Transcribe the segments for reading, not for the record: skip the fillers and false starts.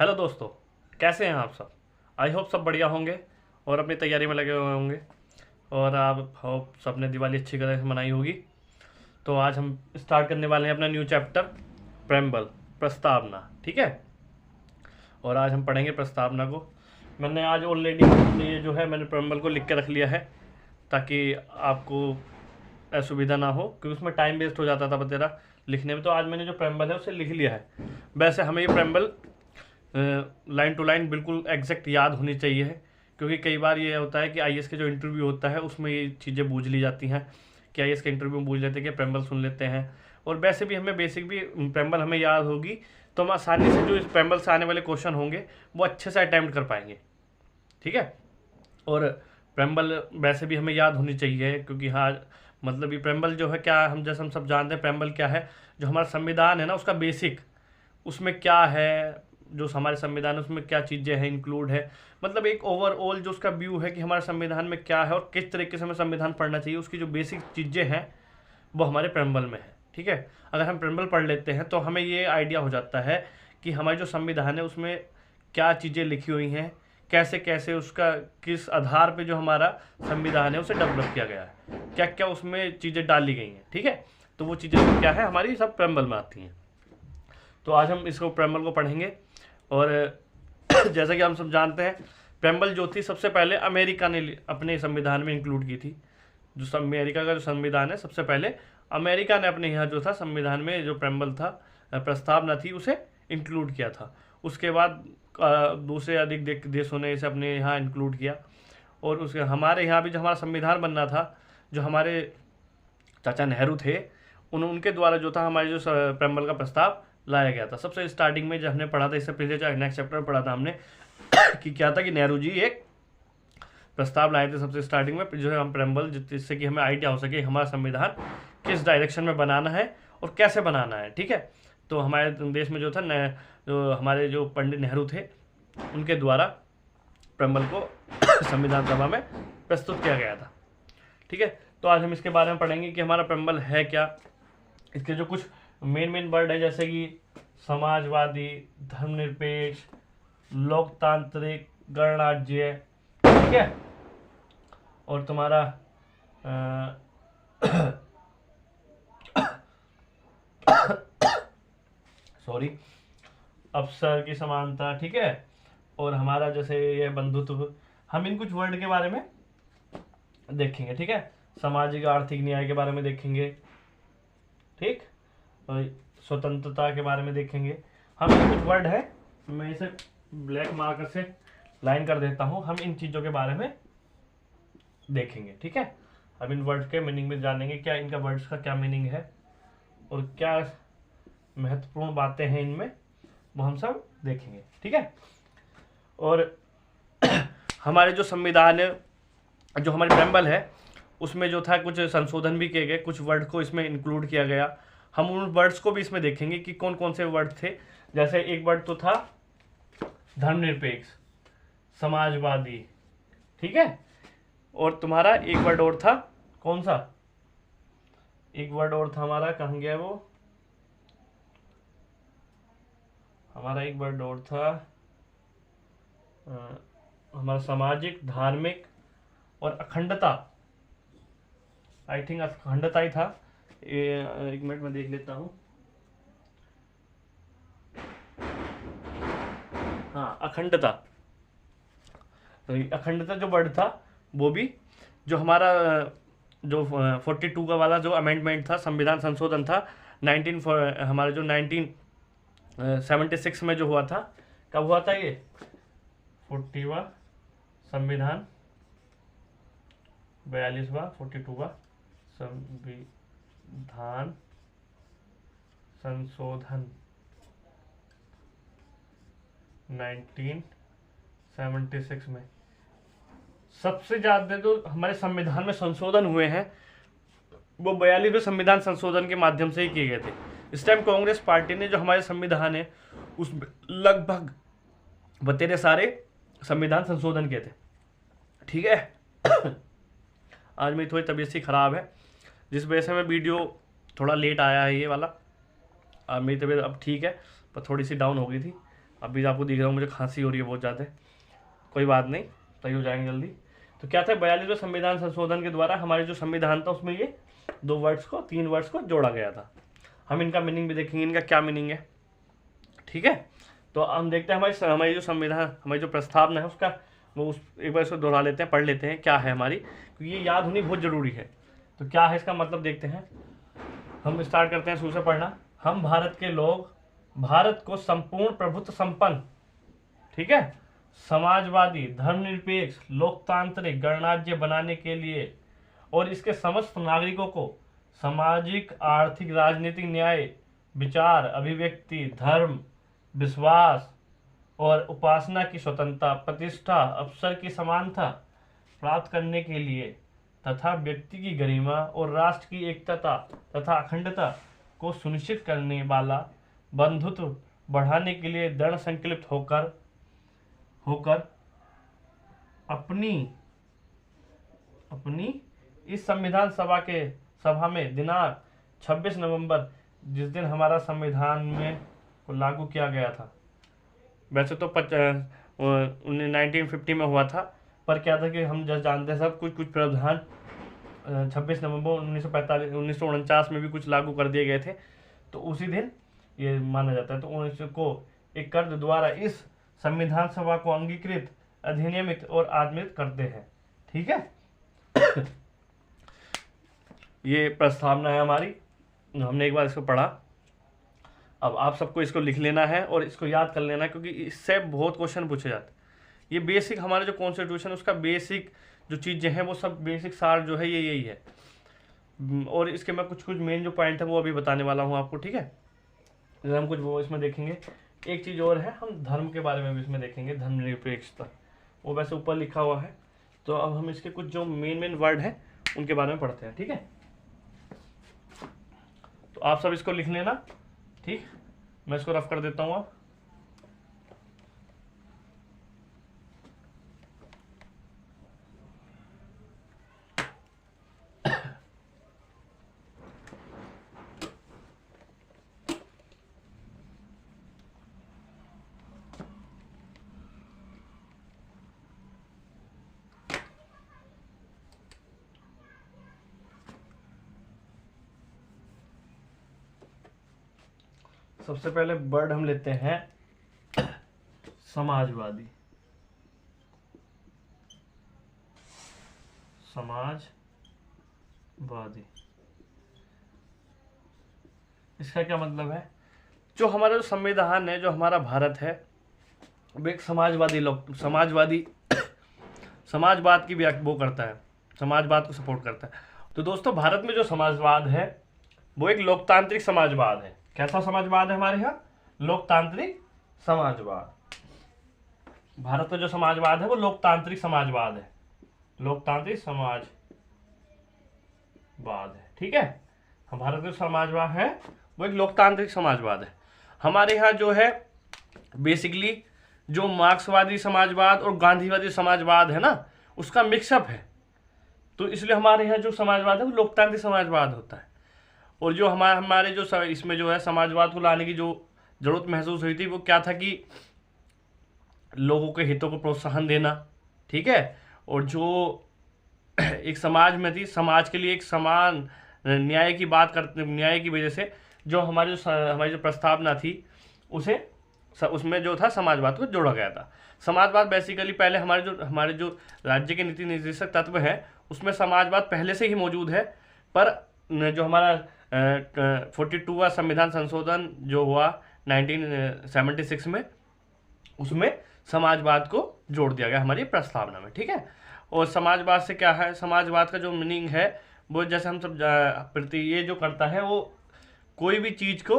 Hello दोस्तों, कैसे हैं आप सब। आई होप सब बढ़िया होंगे और अपनी तैयारी में लगे हुए होंगे और आप होप सबने दिवाली अच्छी तरह से मनाई होगी। तो आज हम स्टार्ट करने वाले हैं अपना न्यू चैप्टर प्रेम्बल, प्रस्तावना। ठीक है, और आज हम पढ़ेंगे प्रस्तावना को। मैंने आज ऑलरेडी ये जो है मैंने प्रेम्बल को लिख के रख लिया है ताकि आपको असुविधा ना हो, क्योंकि उसमें टाइम वेस्ट हो जाता था बतेरा लिखने में। तो आज मैंने जो प्रेम्बल है उसे लिख लिया है। वैसे हमें ये प्रेम्बल लाइन टू लाइन बिल्कुल एग्जैक्ट याद होनी चाहिए है, क्योंकि कई बार ये होता है कि आईएएस के जो इंटरव्यू होता है उसमें ये चीज़ें बूझ ली जाती हैं कि आईएएस के इंटरव्यू में बूझ लेते हैं कि प्रेम्बल सुन लेते हैं। और वैसे भी हमें बेसिक भी प्रेम्बल हमें याद होगी तो हम आसानी से जो इस प्रेम्बल से आने वाले क्वेश्चन होंगे वो अच्छे से अटैम्प्ट कर पाएंगे। ठीक है, और प्रेम्बल वैसे भी हमें याद होनी चाहिए, क्योंकि हाँ मतलब ये प्रेम्बल जो है क्या, हम जैसे हम सब जानते हैं प्रेम्बल क्या है। जो हमारा संविधान है ना उसका बेसिक, उसमें क्या है, जो हमारे संविधान है उसमें क्या चीज़ें हैं इंक्लूड है, मतलब एक ओवरऑल जो उसका व्यू है कि हमारे संविधान में क्या है और किस तरीके से हमें संविधान पढ़ना चाहिए, उसकी जो बेसिक चीज़ें हैं वो हमारे प्रेम्बल में है। ठीक है, अगर हम प्रेम्बल पढ़ लेते हैं तो हमें ये आइडिया हो जाता है कि हमारी जो संविधान है उसमें क्या चीज़ें लिखी हुई हैं, कैसे कैसे उसका किस आधार पे जो हमारा संविधान है उसे डेवलप किया गया है, क्या क्या उसमें चीज़ें डाली गई हैं। ठीक है, तो वो चीज़ें क्या है हमारी सब प्रेम्बल में आती हैं। तो आज हम इसको प्रेम्बल को पढ़ेंगे। और जैसा कि हम सब जानते हैं प्रेम्बल जो थी सबसे पहले अमेरिका ने अपने संविधान में इंक्लूड की थी। जो अमेरिका का जो संविधान है सबसे पहले अमेरिका ने अपने यहाँ जो था संविधान में जो प्रेम्बल था, प्रस्तावना थी, उसे इंक्लूड किया था। उसके बाद दूसरे अधिक देशों ने इसे अपने यहाँ इंक्लूड किया। और उसके हमारे यहाँ भी जो हमारा संविधान बनना था, जो हमारे चाचा नेहरू थे उनके द्वारा जो था हमारे जो प्रेम्बल का प्रस्ताव लाया गया था। सबसे स्टार्टिंग में जब हमने पढ़ा था, इससे पहले नेक्स्ट चैप्टर में पढ़ा था हमने कि क्या था कि नेहरू जी एक प्रस्ताव लाए थे सबसे स्टार्टिंग में जो है हम प्रेम्बल, जिससे कि हमें आइडिया हो सके हमारा संविधान किस डायरेक्शन में बनाना है और कैसे बनाना है। ठीक है, तो हमारे देश में जो था जो हमारे जो पंडित नेहरू थे उनके द्वारा प्रेम्बल को संविधान सभा में प्रस्तुत किया गया था। ठीक है, तो आज हम इसके बारे में पढ़ेंगे कि हमारा प्रेम्बल है क्या, इसके जो कुछ मेन वर्ड है जैसे कि समाजवादी, धर्मनिरपेक्ष, लोकतांत्रिक, गणराज्य। ठीक है, और तुम्हारा सॉरी अवसर की समानता। ठीक है, और हमारा जैसे ये बंधुत्व, हम इन कुछ वर्ड के बारे में देखेंगे। ठीक है, सामाजिक आर्थिक न्याय के बारे में देखेंगे। ठीक, स्वतंत्रता के बारे में देखेंगे। हम ये कुछ वर्ड है, मैं इसे ब्लैक मार्कर से लाइन कर देता हूं, हम इन चीज़ों के बारे में देखेंगे। ठीक है, अब इन वर्ड्स के मीनिंग में जानेंगे, क्या इनका वर्ड्स का क्या मीनिंग है और क्या महत्वपूर्ण बातें हैं इनमें, वो हम सब देखेंगे। ठीक है, और हमारे जो संविधान है, जो हमारी प्रेम्बल है, उसमें जो था कुछ संशोधन भी किए गए, कुछ वर्ड को इसमें इंक्लूड किया गया। हम उन वर्ड्स को भी इसमें देखेंगे कि कौन कौन से वर्ड थे। जैसे एक वर्ड तो था धर्मनिरपेक्ष, समाजवादी। ठीक है, और तुम्हारा एक वर्ड और था, कौन सा, एक वर्ड और था हमारा, कहाँ गया वो, हमारा एक वर्ड और था हमारा सामाजिक, धार्मिक और अखंडता। आई थिंक अखंडता ही था। एक मिनट में देख लेता हूँ। हाँ, अखंडता। अखंडता जो वर्ड था वो भी, जो हमारा जो 42 का वाला जो अमेंडमेंट था, संविधान संशोधन था हमारे जो 1976 में जो हुआ था, कब हुआ था ये 40वां संविधान, 42वां 42वां संविधान संशोधन 1976 में सबसे ज़्यादा जो हमारे संविधान में संशोधन हुए हैं वो 42वें संविधान संशोधन के माध्यम से ही किए गए थे। इस टाइम कांग्रेस पार्टी ने जो हमारे संविधान है उसमें लगभग बतेरे सारे संविधान संशोधन किए थे। ठीक है, आज मेरी थोड़ी तबीयत सी ख़राब है, जिस वजह से मैं वीडियो थोड़ा लेट आया है ये वाला। मेरी तबीयत अब ठीक है, पर थोड़ी सी डाउन हो गई थी। अभी आपको दिख रहा हूँ मुझे खांसी हो रही है बहुत ज़्यादा, कोई बात नहीं, सही हो जाएंगे जल्दी। तो क्या था, 42वें संविधान संशोधन के द्वारा हमारे जो संविधान था उसमें ये 3 वर्ड्स को जोड़ा गया था। हम इनका मीनिंग भी देखेंगे, इनका क्या मीनिंग है, ठीक है। तो हम देखते हैं हमारी जो संविधान, हमारी जो प्रस्तावना है उसका वो एक बार इसको दोहरा लेते हैं, पढ़ लेते हैं क्या है हमारी, क्योंकि ये याद होनी बहुत ज़रूरी है। तो क्या है इसका मतलब देखते हैं। हम स्टार्ट करते हैं शुरू से पढ़ना। हम भारत के लोग भारत को संपूर्ण प्रभुत्व संपन्न, ठीक है, समाजवादी, धर्मनिरपेक्ष, लोकतांत्रिक गणराज्य बनाने के लिए और इसके समस्त नागरिकों को सामाजिक, आर्थिक, राजनीतिक न्याय, विचार, अभिव्यक्ति, धर्म, विश्वास और उपासना की स्वतंत्रता, प्रतिष्ठा, अवसर की समानता प्राप्त करने के लिए तथा व्यक्ति की गरिमा और राष्ट्र की एकता तथा अखंडता को सुनिश्चित करने वाला बंधुत्व बढ़ाने के लिए दृढ़ संकल्पित होकर अपनी इस संविधान सभा में दिनांक 26 नवंबर, जिस दिन हमारा संविधान में को लागू किया गया था। वैसे तो 1950 में हुआ था, पर क्या था कि हम जैसे जानते हैं सब कुछ प्रावधान 26 नवंबर 1949 में भी कुछ लागू कर दिए गए थे, तो उसी दिन ये माना जाता है। तो उनको एक कर द्वारा इस संविधान सभा को अंगीकृत, अधिनियमित और आत्मित करते हैं, ठीक है। ये प्रस्तावना है हमारी, हमने एक बार इसको पढ़ा। अब आप सबको इसको लिख लेना है और इसको याद कर लेना है, क्योंकि इससे बहुत क्वेश्चन पूछे जाते हैं। ये बेसिक हमारा जो कॉन्स्टिट्यूशन उसका बेसिक जो चीज़ें हैं वो सब बेसिक सार जो है ये यही है। और इसके मैं कुछ मेन जो पॉइंट है वो अभी बताने वाला हूँ आपको, ठीक है। हम कुछ वो इसमें देखेंगे। एक चीज़ और है, हम धर्म के बारे में भी इसमें देखेंगे, धर्मनिरपेक्षता, वो वैसे ऊपर लिखा हुआ है। तो अब हम इसके कुछ जो मेन वर्ड हैं उनके बारे में पढ़ते हैं, ठीक है। तो आप सब इसको लिख लेना, ठीक। मैं इसको रफ कर देता हूँ अब। सबसे पहले वर्ड हम लेते हैं समाजवादी। समाजवादी, इसका क्या मतलब है? जो हमारा जो संविधान है, जो हमारा भारत है, वो एक समाजवाद की वो करता है, समाजवाद को सपोर्ट करता है। तो दोस्तों भारत में जो समाजवाद है वो एक लोकतांत्रिक समाजवाद है। कैसा समाजवाद है हमारे यहाँ? लोकतांत्रिक समाजवाद। भारत में जो समाजवाद है वो लोकतांत्रिक समाजवाद है, लोकतांत्रिक समाजवाद है, ठीक है। भारत में समाजवाद है वो एक लोकतांत्रिक समाजवाद है। हमारे यहाँ जो है बेसिकली जो मार्क्सवादी समाजवाद और गांधीवादी समाजवाद है ना, उसका मिक्सअप है। तो इसलिए हमारे यहाँ जो समाजवाद है वो लोकतांत्रिक समाजवाद होता है। और जो हमारे जो इसमें जो है समाजवाद को लाने की जो जरूरत महसूस हुई थी वो क्या था कि लोगों के हितों को प्रोत्साहन देना, ठीक है। और जो एक समाज में थी, समाज के लिए एक समान न्याय की बात करते, न्याय की वजह से जो हमारी जो प्रस्तावना थी उसमें जो था समाजवाद को जोड़ा गया था। समाजवाद बेसिकली पहले हमारे जो राज्य के नीति निर्देशक तत्व है उसमें समाजवाद पहले से ही मौजूद है, पर जो हमारा 42वां संविधान संशोधन जो हुआ 1976 में, उसमें समाजवाद को जोड़ दिया गया हमारी प्रस्तावना में, ठीक है। और समाजवाद से क्या है, समाजवाद का जो मीनिंग है वो जैसे हम सब प्रति ये जो करता है वो कोई भी चीज़ को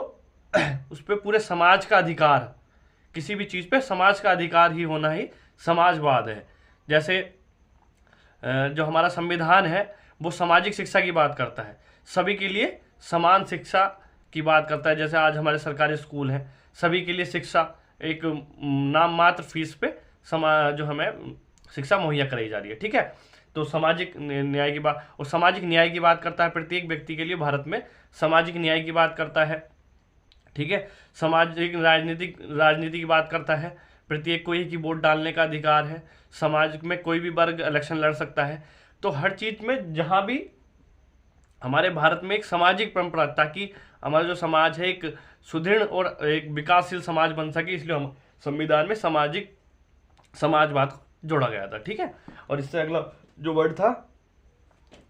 उस पर पूरे समाज का अधिकार, किसी भी चीज़ पे समाज का अधिकार ही होना ही समाजवाद है। जैसे जो हमारा संविधान है वो सामाजिक शिक्षा की बात करता है, सभी के लिए समान शिक्षा की बात करता है। जैसे आज हमारे सरकारी स्कूल हैं, सभी के लिए शिक्षा एक नाम मात्र फीस पे जो हमें शिक्षा मुहैया कराई जा रही है, ठीक है। तो सामाजिक न्याय की बात, और सामाजिक न्याय की बात करता है, प्रत्येक व्यक्ति के लिए भारत में सामाजिक न्याय की बात करता है, ठीक है। सामाजिक राजनीति की बात करता है, प्रत्येक को एक ही वोट डालने का अधिकार है, समाज में कोई भी वर्ग इलेक्शन लड़ सकता है। तो हर चीज में जहाँ भी हमारे भारत में एक सामाजिक परंपरा, ताकि हमारा जो समाज है एक सुदृढ़ और एक विकासशील समाज बन सके, इसलिए हम संविधान में सामाजिक समाजवाद जोड़ा गया था। ठीक है। और इससे अगला जो वर्ड था,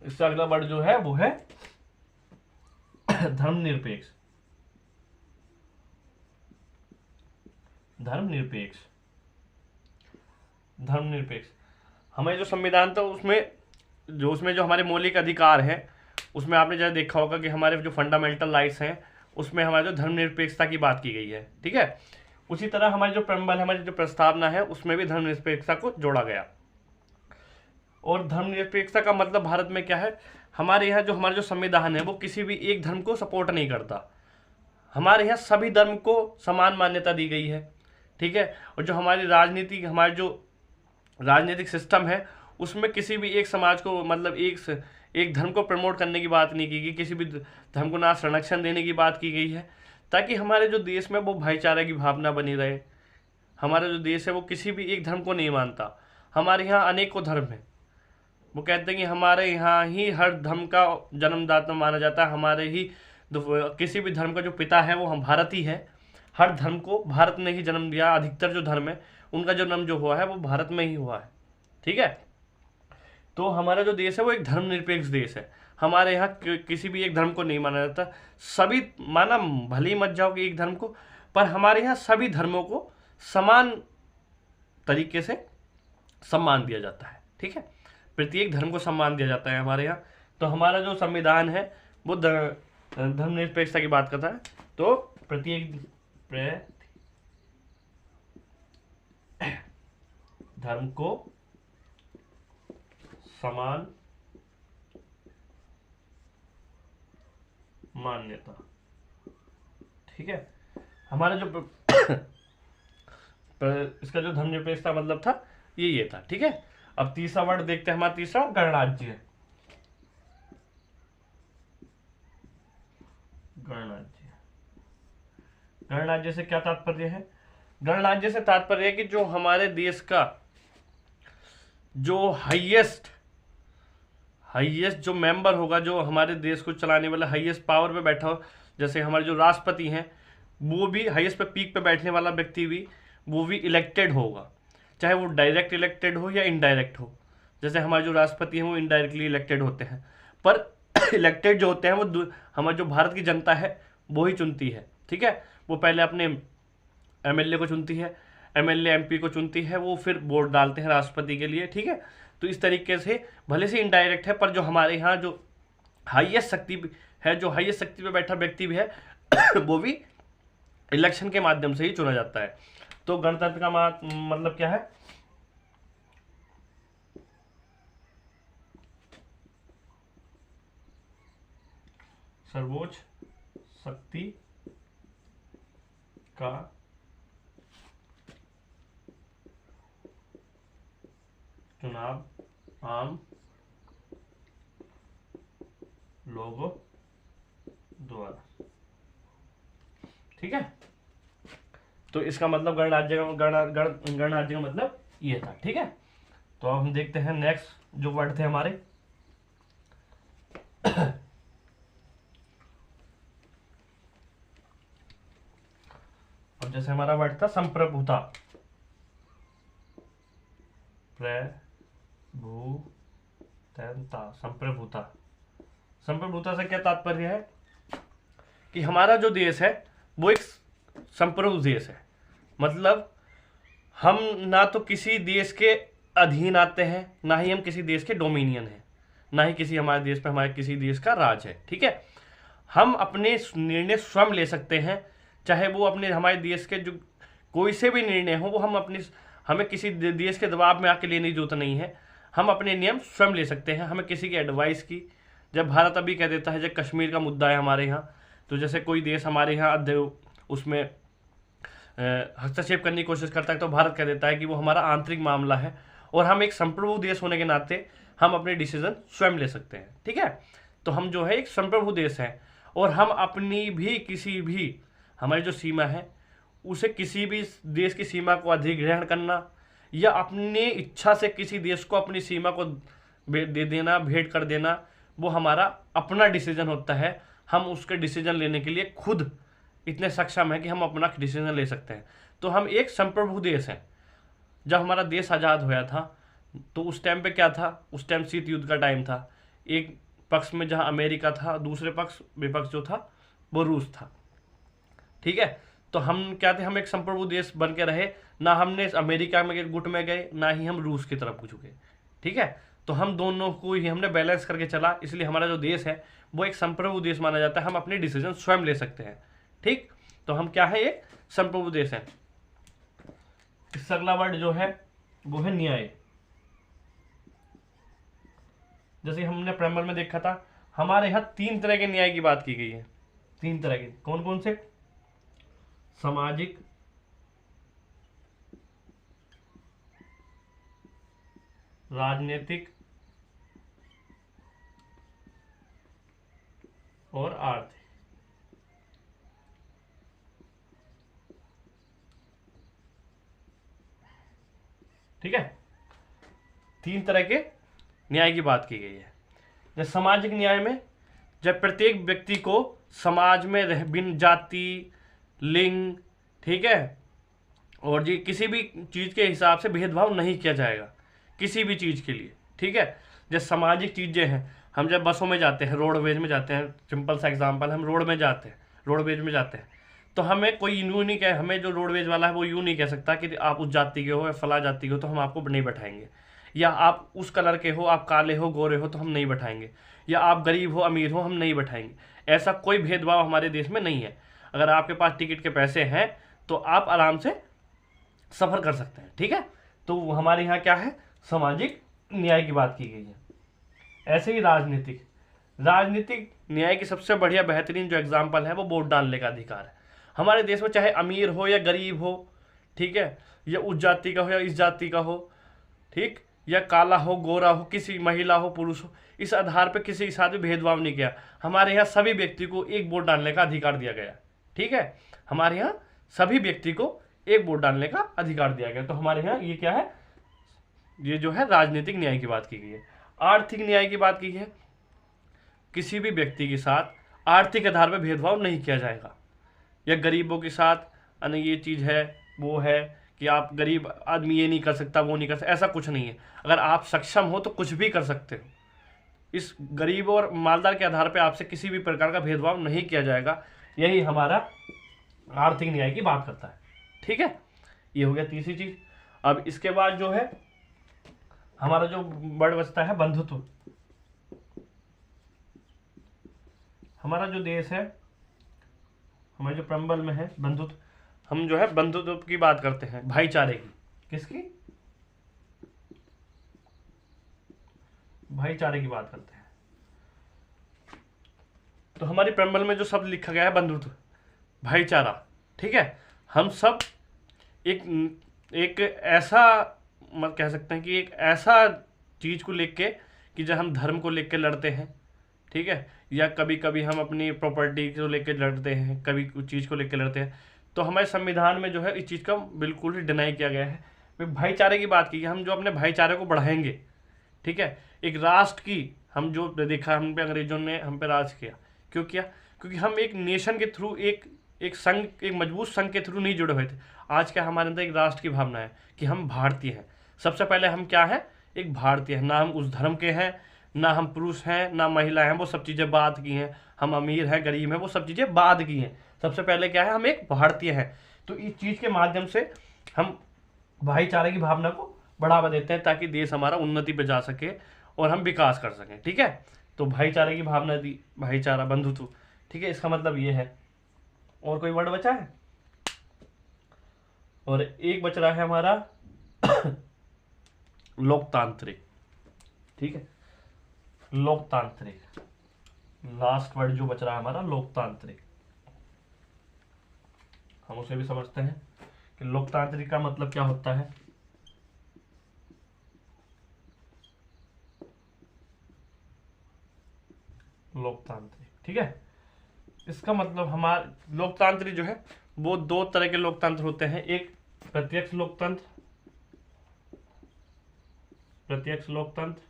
इससे अगला वर्ड जो है वो है धर्मनिरपेक्ष। धर्मनिरपेक्ष धर्मनिरपेक्ष हमें जो संविधान था उसमें जो हमारे मौलिक अधिकार हैं, उसमें आपने जैसे देखा होगा कि हमारे जो फंडामेंटल राइट्स हैं उसमें हमारे जो धर्मनिरपेक्षता की बात की गई है। ठीक है। उसी तरह हमारी जो प्रेम्बल है, हमारी जो प्रस्तावना है, उसमें भी धर्मनिरपेक्षता को जोड़ा गया। और धर्मनिरपेक्षता का मतलब भारत में क्या है, हमारे यहाँ जो हमारा जो संविधान है वो किसी भी एक धर्म को सपोर्ट नहीं करता। हमारे यहाँ सभी धर्म को समान मान्यता दी गई है। ठीक है। और जो हमारी राजनीति, हमारे जो राजनीतिक सिस्टम है उसमें किसी भी एक समाज को, मतलब एक धर्म को प्रमोट करने की बात नहीं की गई, किसी भी धर्म को ना संरक्षण देने की बात की गई है, ताकि हमारे जो देश में वो भाईचारे की भावना बनी रहे। हमारा जो देश है वो किसी भी एक धर्म को नहीं मानता। हमारे यहाँ अनेकों धर्म है। वो कहते हैं कि हमारे यहाँ ही हर धर्म का जन्मदाता माना जाता है, हमारे ही किसी भी धर्म का जो पिता है वो हम भारत ही है। हर धर्म को भारत ने ही जन्म दिया। अधिकतर जो धर्म है उनका जन्म जो हुआ है वो भारत में ही हुआ है। ठीक है। तो हमारा जो देश है वो एक धर्मनिरपेक्ष देश है। हमारे यहाँ किसी भी एक धर्म को नहीं माना जाता। सभी, माना भले ही मत जाओ कि एक धर्म को, पर हमारे यहाँ सभी धर्मों को समान तरीके से सम्मान दिया जाता है। ठीक है। प्रत्येक धर्म को सम्मान दिया जाता है हमारे यहाँ। तो हमारा जो संविधान है वो धर्मनिरपेक्षता की बात करता है। तो प्रत्येक धर्म को समान मान्यता। ठीक है। हमारा जो इसका जो धर्मनिरपेक्षता मतलब था ये था। ठीक है। अब तीसरा वर्ड देखते हैं। हमारा तीसरा गणराज्य। गणराज्य से क्या तात्पर्य है? गणराज्य से तात्पर्य है कि जो हमारे देश का जो हाईएस्ट जो मेंबर होगा, जो हमारे देश को चलाने वाला हाईएस्ट पावर पे बैठा हो, जैसे हमारे जो राष्ट्रपति हैं वो भी हाईएस्ट पे पीक पे बैठने वाला व्यक्ति भी, वो भी इलेक्टेड होगा, चाहे वो डायरेक्ट इलेक्टेड हो या इनडायरेक्ट हो। जैसे हमारे जो राष्ट्रपति हैं वो इनडायरेक्टली इलेक्टेड होते हैं, पर इलेक्टेड जो होते हैं वो हमारे जो भारत की जनता है वो ही चुनती है। ठीक है। वो पहले अपने एमएलए को चुनती है, एमएलए एमपी को चुनती है, वो फिर वोट डालते हैं राष्ट्रपति के लिए। ठीक है। तो इस तरीके से भले से इनडायरेक्ट है, पर जो हमारे यहाँ जो हाईएस्ट शक्ति है, जो हाईएस्ट शक्ति पे बैठा व्यक्ति भी है वो भी इलेक्शन के माध्यम से ही चुना जाता है। तो गणतंत्र का मतलब क्या है? सर्वोच्च शक्ति का चुनाव आम लोगों द्वारा। ठीक है। तो इसका मतलब गणराज्य का मतलब ये था। ठीक है। तो अब हम देखते हैं नेक्स्ट जो वर्ड थे हमारे। अब जैसे हमारा वर्ड था संप्रभुता। संप्रभुता से क्या तात्पर्य है कि हमारा जो देश है वो एक संप्रभु देश है। मतलब हम ना तो किसी देश के अधीन आते हैं, ना ही हम किसी देश के डोमिनियन हैं, ना ही किसी हमारे देश पे हमारे किसी देश का राज है। ठीक है। हम अपने निर्णय स्वयं ले सकते हैं, चाहे वो अपने हमारे देश के जो कोई से भी निर्णय हो, वो हमें किसी देश के दबाव में आके लेने की जरूरत नहीं है। हम अपने नियम स्वयं ले सकते हैं, हमें किसी की एडवाइस की। जब भारत अभी कह देता है, जब कश्मीर का मुद्दा है हमारे यहाँ, तो जैसे कोई देश हमारे यहाँ उसमें हस्तक्षेप करने की कोशिश करता है, तो भारत कह देता है कि वो हमारा आंतरिक मामला है, और हम एक संप्रभु देश होने के नाते हम अपने डिसीजन स्वयं ले सकते हैं। ठीक है। तो हम जो है एक संप्रभु देश हैं, और हम अपनी भी किसी भी हमारी जो सीमा है उसे किसी भी देश की सीमा को अधिग्रहण करना या अपनी इच्छा से किसी देश को अपनी सीमा को दे देना, भेंट कर देना, वो हमारा अपना डिसीजन होता है। हम उसके डिसीजन लेने के लिए खुद इतने सक्षम हैं कि हम अपना डिसीजन ले सकते हैं। तो हम एक संप्रभु देश हैं। जब हमारा देश आज़ाद हुआ था तो उस टाइम पे क्या था, उस टाइम शीत युद्ध का टाइम था। एक पक्ष में जहां अमेरिका था, दूसरे पक्ष विपक्ष जो था वो रूस था। ठीक है, तो हम क्या थे, हम एक संप्रभु देश बन के रहे। ना हमने अमेरिका में गुट में गए, ना ही हम रूस की तरफ झुके। ठीक है, तो हम दोनों को ही हमने बैलेंस करके चला, इसलिए हमारा जो देश है वो एक संप्रभु देश माना जाता है। हम अपने डिसीजन स्वयं ले सकते हैं। ठीक, तो हम क्या है, एक संप्रभु देश है। इससे अगला वर्ड जो है वो है न्याय। जैसे हमने प्रेमबल में देखा था, हमारे यहां 3 तरह के न्याय की बात की गई है। 3 तरह के, कौन कौन से? सामाजिक, राजनीतिक और आर्थिक। ठीक है, 3 तरह के न्याय की बात की गई है। जैसे सामाजिक न्याय में जब प्रत्येक व्यक्ति को समाज में रह बिन जाति, लिंग, ठीक है, और जी किसी भी चीज़ के हिसाब से भेदभाव नहीं किया जाएगा किसी भी चीज़ के लिए। ठीक है, जैसे सामाजिक चीज़ें हैं, हम जब बसों में जाते हैं, रोडवेज में जाते हैं, सिंपल सा एग्जांपल, हम रोडवेज में जाते हैं, तो हमें कोई यूँ नहीं कहे, हमें जो रोडवेज वाला है वो यूँ नहीं कह सकता कि आप उस जाति के हो या फला जाति के हो तो हम आपको नहीं बैठाएंगे, या आप उस कलर के हो, आप काले हो, गोरे हो तो हम नहीं बैठाएंगे, या आप गरीब हो, अमीर हो, हम नहीं बैठाएंगे। ऐसा कोई भेदभाव हमारे देश में नहीं है। अगर आपके पास टिकट के पैसे हैं तो आप आराम से सफ़र कर सकते हैं। ठीक है, तो हमारे यहाँ क्या है, सामाजिक न्याय की बात की गई है। ऐसे ही राजनीतिक न्याय की सबसे बढ़िया बेहतरीन जो एग्जाम्पल है वो वोट डालने का अधिकार है। हमारे देश में चाहे अमीर हो या गरीब हो, ठीक है, या उस जाति का हो या इस जाति का हो, ठीक, या काला हो, गोरा हो, किसी महिला हो, पुरुष हो, इस आधार पर किसी के साथ भी भेदभाव नहीं किया। हमारे यहाँ सभी व्यक्ति को एक वोट डालने का अधिकार दिया गया। ठीक है, हमारे यहाँ सभी व्यक्ति को एक वोट डालने का अधिकार दिया गया। तो हमारे यहाँ ये क्या है, ये जो है राजनीतिक न्याय की बात की गई है। आर्थिक न्याय की बात की है, किसी भी व्यक्ति के साथ आर्थिक आधार पर भेदभाव नहीं किया जाएगा, या गरीबों के साथ अने ये चीज़ है वो है कि आप गरीब आदमी ये नहीं कर सकता, वो नहीं कर सकता, ऐसा कुछ नहीं है। अगर आप सक्षम हो तो कुछ भी कर सकते हो। इस गरीब और मालदार के आधार पर आपसे किसी भी प्रकार का भेदभाव नहीं किया जाएगा। यही हमारा आर्थिक न्याय की बात करता है। ठीक है, ये हो गया तीसरी चीज। अब इसके बाद जो है हमारा जो वर्ड बचता है बंधुत्व। हमारा जो देश है, हमारे जो प्रम्बल में है बंधुत्व, हम जो है बंधुत्व की बात करते हैं, भाईचारे की। किसकी? भाईचारे की बात करते हैं। तो हमारी प्रम्बल में जो शब्द लिखा गया है बंधुत्व, भाईचारा, ठीक है, हम सब एक ऐसा मत कह सकते हैं कि एक ऐसा चीज़ को लेके कि जब हम धर्म को लेके लड़ते हैं, ठीक है, या कभी कभी हम अपनी प्रॉपर्टी को लेके लड़ते हैं, कभी कुछ चीज़ को लेके लड़ते हैं, तो हमारे संविधान में जो है इस चीज़ का बिल्कुल ही डिनाई किया गया है। भाईचारे की बात की, हम जो अपने भाईचारे को बढ़ाएंगे, ठीक है, एक राष्ट्र की, हम जो देखा हम पे अंग्रेजों ने हम पे राज किया, क्यों किया? क्योंकि हम एक नेशन के थ्रू एक संघ, एक मजबूत संघ के थ्रू नहीं जुड़े हुए थे। आज क्या हमारे अंदर एक राष्ट्र की भावना है कि हम भारतीय हैं। सबसे पहले हम क्या हैं, एक भारतीय हैं, ना हम उस धर्म के हैं, ना हम पुरुष हैं, ना महिला हैं, वो सब चीज़ें बाद की हैं। हम अमीर हैं, गरीब हैं, वो सब चीज़ें बाद की हैं। सबसे पहले क्या है, हम एक भारतीय हैं। तो इस चीज़ के माध्यम से हम भाईचारे की भावना को बढ़ावा देते हैं ताकि देश हमारा उन्नति पे जा सके और हम विकास कर सकें। ठीक है, तो भाईचारे की भावना दी, भाईचारा, बंधुत्व, ठीक है, इसका मतलब ये है। और कोई वर्ड बचा है? और एक बच रहा है हमारा लोकतांत्रिक। ठीक है, लोकतांत्रिक, लास्ट वर्ड जो बच रहा है हमारा लोकतांत्रिक। हम उसे भी समझते हैं कि लोकतांत्रिक का मतलब क्या होता है। लोकतांत्रिक, ठीक है, इसका मतलब हमारा लोकतंत्र जो है वो दो तरह के लोकतंत्र होते हैं, एक प्रत्यक्ष लोकतंत्र, प्रत्यक्ष लोकतंत्र,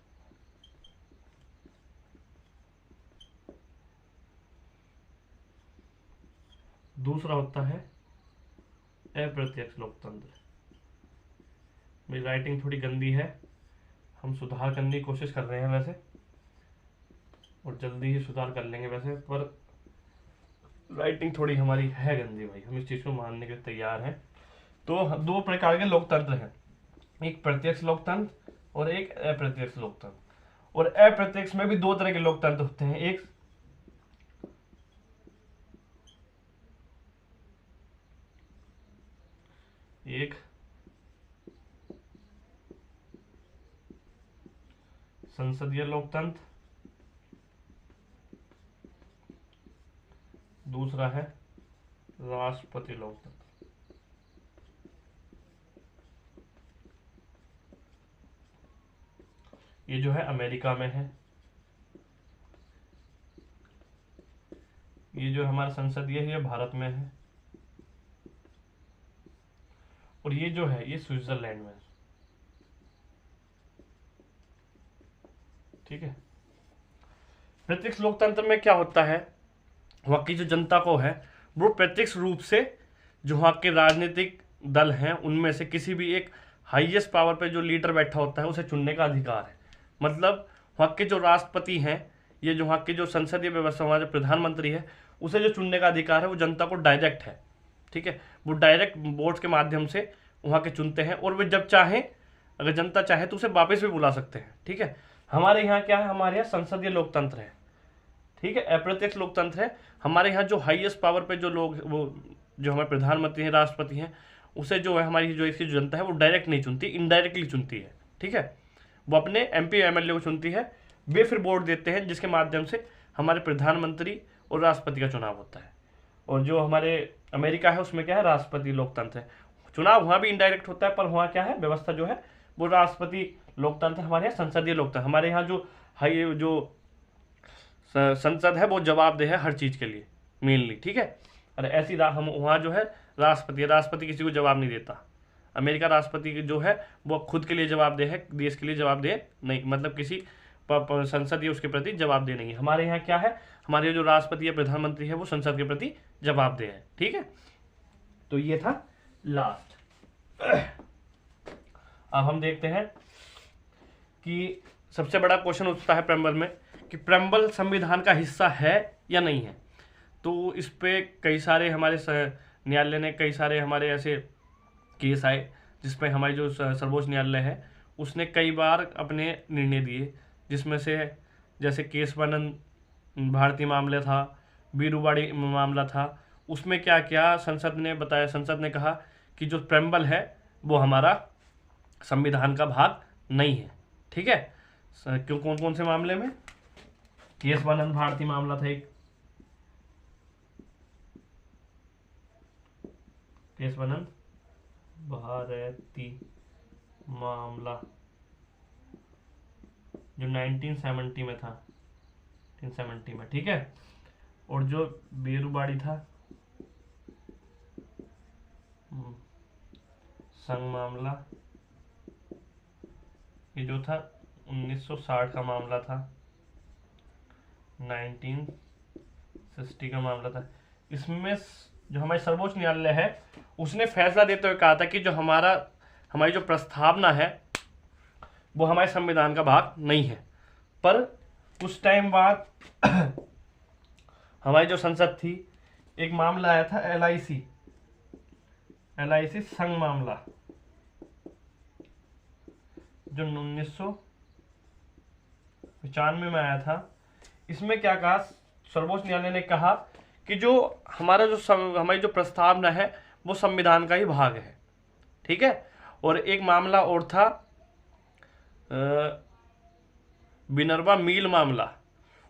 दूसरा होता है अप्रत्यक्ष लोकतंत्र। मेरी राइटिंग थोड़ी गंदी है, हम सुधार करने की कोशिश कर रहे हैं वैसे, और जल्दी ही सुधार कर लेंगे वैसे, पर राइटिंग थोड़ी हमारी है गंदी भाई, हम इस चीज़ को मानने के लिए तैयार हैं। तो दो प्रकार के लोकतंत्र हैं, एक प्रत्यक्ष लोकतंत्र और एक अप्रत्यक्ष लोकतंत्र। और अप्रत्यक्ष में भी दो तरह के लोकतंत्र होते हैं, एक संसदीय लोकतंत्र, दूसरा है राष्ट्रपति लोकतंत्र। ये जो है अमेरिका में है, ये जो हमारा संसदीय है ये भारत में है, और ये जो है ये स्विट्जरलैंड में है। ठीक है। प्रत्यक्ष लोकतंत्र में क्या होता है, वहाँ की जो जनता को है वो प्रत्यक्ष रूप से जो वहाँ के राजनीतिक दल हैं उनमें से किसी भी एक हाईएस्ट पावर पे जो लीडर बैठा होता है उसे चुनने का अधिकार है। मतलब वहाँ के जो राष्ट्रपति हैं, ये जो वहाँ की जो संसदीय व्यवस्था, वहाँ जो प्रधानमंत्री है, उसे जो चुनने का अधिकार है वो जनता को डायरेक्ट है। ठीक है, वो डायरेक्ट वोट के माध्यम से वहाँ के चुनते हैं, और वे जब चाहें, अगर जनता चाहे तो उसे वापस भी बुला सकते हैं। ठीक है, हमारे यहाँ क्या है, हमारे यहाँ संसदीय लोकतंत्र है। ठीक है, अप्रत्यक्ष लोकतंत्र है। हमारे यहाँ जो हाईएस्ट पावर पे जो लोग, वो जो हमारे प्रधानमंत्री हैं, राष्ट्रपति हैं, उसे जो है हमारी जो इसकी जनता है वो डायरेक्ट नहीं चुनती, इनडायरेक्टली चुनती है। ठीक है, वो अपने एमपी एमएलए को चुनती है, वे फिर वोट देते हैं जिसके माध्यम से हमारे प्रधानमंत्री और राष्ट्रपति का चुनाव होता है। और जो हमारे अमेरिका है उसमें क्या है, राष्ट्रपति लोकतंत्र है। चुनाव वहाँ भी इनडायरेक्ट होता है, पर वहाँ क्या है, व्यवस्था जो है वो राष्ट्रपति लोकतंत्र। हमारे यहाँ संसदीय लोकतंत्र, हमारे यहाँ जो हाई जो संसद है वो जवाबदेह है हर चीज़ के लिए मेनली। ठीक है, और ऐसी हम वहाँ जो है राष्ट्रपति किसी को जवाब नहीं देता। अमेरिका राष्ट्रपति जो है वो खुद के लिए जवाबदेह है, देश के लिए जवाबदेह नहीं, मतलब किसी संसद या उसके प्रति जवाबदेह नहीं है। हमारे यहाँ क्या है, हमारे जो राष्ट्रपति या प्रधानमंत्री है वो संसद के प्रति जवाबदेह है। ठीक है, तो ये था लास्ट। अब हम देखते हैं कि सबसे बड़ा क्वेश्चन उठता है प्रेम्बल में कि प्रेम्बल संविधान का हिस्सा है या नहीं है। तो इस पे कई सारे हमारे न्यायालय ने कई सारे हमारे ऐसे केस आए जिसपे हमारी जो सर्वोच्च न्यायालय है उसने कई बार अपने निर्णय दिए, जिसमें से जैसे केशवानंद भारती मामला था, बीरूबाड़ी मामला था, उसमें क्या क्या संसद ने बताया, संसद ने कहा कि जो प्रेम्बल है वो हमारा संविधान का भाग नहीं है। ठीक है, क्यों, कौन कौन से मामले में, केशवानंद भारती मामला था एक, केशवानंद भारती मामला जो 1970 में था, 1970 में। ठीक है, और जो बेरूबाड़ी था संघ मामला, ये जो था 1960 का मामला था, 1960 का मामला था। इसमें जो हमारे सर्वोच्च न्यायालय है उसने फैसला देते हुए कहा था कि जो हमारी जो प्रस्तावना है वो हमारे संविधान का भाग नहीं है। पर कुछ टाइम बाद हमारी जो संसद थी, एक मामला आया था LIC संघ मामला जो 1995 में आया था। इसमें क्या कहा, सर्वोच्च न्यायालय ने कहा कि जो हमारी जो प्रस्तावना है वो संविधान का ही भाग है। ठीक है, और एक मामला और था विनर्वा मिल मामला,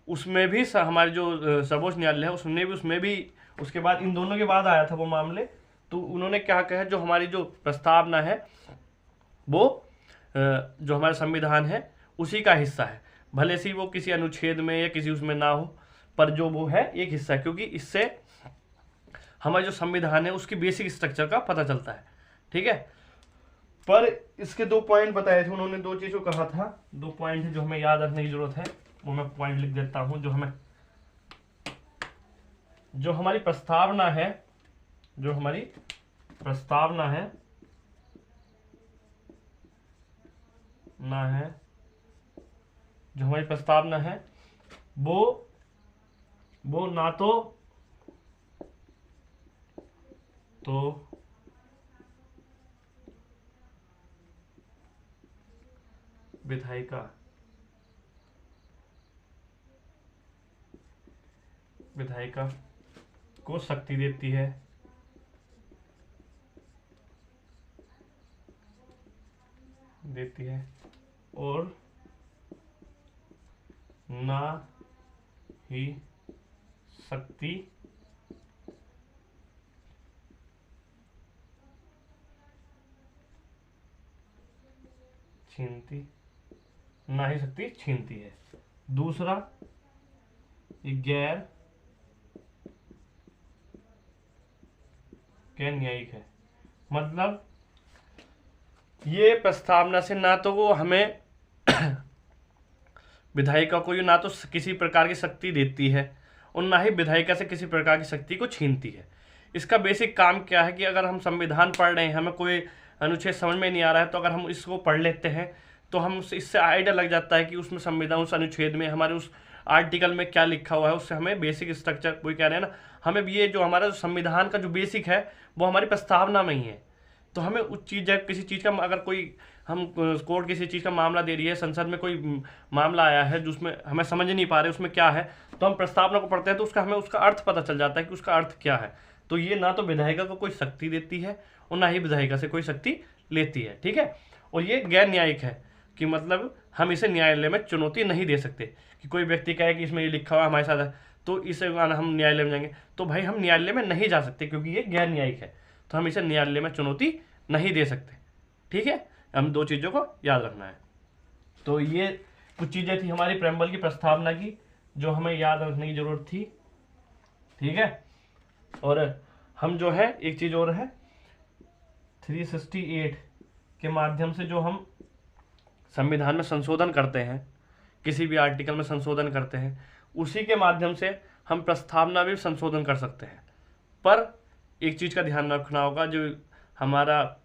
उसमें भी हमारे जो सर्वोच्च न्यायालय है उसमें भी उसके बाद, इन दोनों के बाद आया था वो मामले। तो उन्होंने क्या कहा, जो हमारी जो प्रस्तावना है वो जो हमारा संविधान है उसी का हिस्सा है, भले से वो किसी अनुच्छेद में या किसी उसमें ना हो, पर जो वो है एक हिस्सा है, क्योंकि इससे हमारा जो संविधान है उसकी बेसिक स्ट्रक्चर का पता चलता है। ठीक है, पर इसके 2 पॉइंट बताए थे उन्होंने, 2 चीज़ों को कहा था, 2 पॉइंट जो हमें याद रखने की जरूरत है, वो मैं पॉइंट लिख देता हूं। जो हमारी प्रस्तावना है, जो हमारी प्रस्तावना है वो ना तो विधायिका को शक्ति देती है, और ना ही शक्ति छीनती है। दूसरा, गैर न्यायिक है। मतलब ये प्रस्तावना से ना तो वो हमें विधायिका को ना तो किसी प्रकार की शक्ति देती है और ना ही विधायिका से किसी प्रकार की शक्ति को छीनती है। इसका बेसिक काम क्या है कि अगर हम संविधान पढ़ रहे हैं, हमें कोई अनुच्छेद समझ में नहीं आ रहा है, तो अगर हम इसको पढ़ लेते हैं तो हम इससे आइडिया लग जाता है कि उसमें संविधान, उस अनुच्छेद में, हमारे उस आर्टिकल में क्या लिखा हुआ है। उससे हमें बेसिक स्ट्रक्चर, कोई कह रहे हैं ना, हमें ये जो हमारा संविधान का जो बेसिक है वो हमारी प्रस्तावना में ही है। तो हमें उस चीज़, किसी चीज़ का, अगर कोई हम कोर्ट किसी चीज़ का मामला दे रही है, संसद में कोई मामला आया है जिसमें हमें समझ नहीं पा रहे उसमें क्या है, तो हम प्रस्तावना को पढ़ते हैं तो हमें उसका अर्थ पता चल जाता है कि उसका अर्थ क्या है। तो ये ना तो विधायिका को कोई शक्ति देती है और ना ही विधायिका से कोई शक्ति लेती है। ठीक है, और ये गैर न्यायिक है कि मतलब हम इसे न्यायालय में चुनौती नहीं दे सकते कि कोई व्यक्ति कहे कि इसमें ये लिखा हुआ हमारे साथ है तो इसे हम न्यायालय में जाएंगे, तो भाई हम न्यायालय में नहीं जा सकते क्योंकि ये गैर न्यायिक है, तो हम इसे न्यायालय में चुनौती नहीं दे सकते। ठीक है, हम 2 चीज़ों को याद रखना है। तो ये कुछ चीज़ें थी हमारी प्रेम्बल की प्रस्तावना की जो हमें याद रखने की जरूरत थी। ठीक है, और हम जो है एक चीज़ और है, 368 के माध्यम से जो हम संविधान में संशोधन करते हैं, किसी भी आर्टिकल में संशोधन करते हैं, उसी के माध्यम से हम प्रस्तावना भी संशोधन कर सकते हैं। पर एक चीज़ का ध्यान रखना होगा, जो हमारा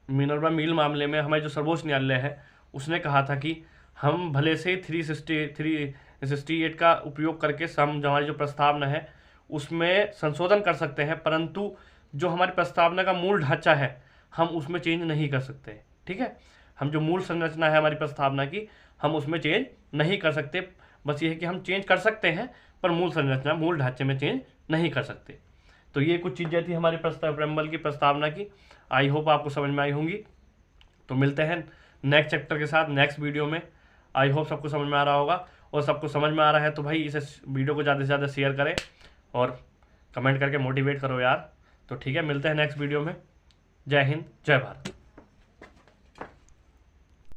मिनर्वा मिल मामले में हमारे जो सर्वोच्च न्यायालय है उसने कहा था कि हम भले से 368 का उपयोग करके हमारी जो प्रस्तावना है उसमें संशोधन कर सकते हैं, परंतु जो हमारी प्रस्तावना का मूल ढांचा है हम उसमें चेंज नहीं कर सकते। ठीक है, हम जो मूल संरचना है हमारी प्रस्तावना की, हम उसमें चेंज नहीं कर सकते। बस ये है कि हम चेंज कर सकते हैं पर मूल संरचना, मूल ढांचे में चेंज नहीं कर सकते। तो ये कुछ चीज़ें थी हमारी प्रेम्बल की प्रस्तावना की। आई होप आपको समझ में आई होंगी। तो मिलते हैं नेक्स्ट चैप्टर के साथ नेक्स्ट वीडियो में। आई होप सबको समझ में आ रहा होगा, और सबको समझ में आ रहा है तो भाई इस वीडियो को ज़्यादा से ज़्यादा शेयर करें और कमेंट करके मोटिवेट करो यार। तो ठीक है, मिलते हैं नेक्स्ट वीडियो में। जय हिंद, जय भारत।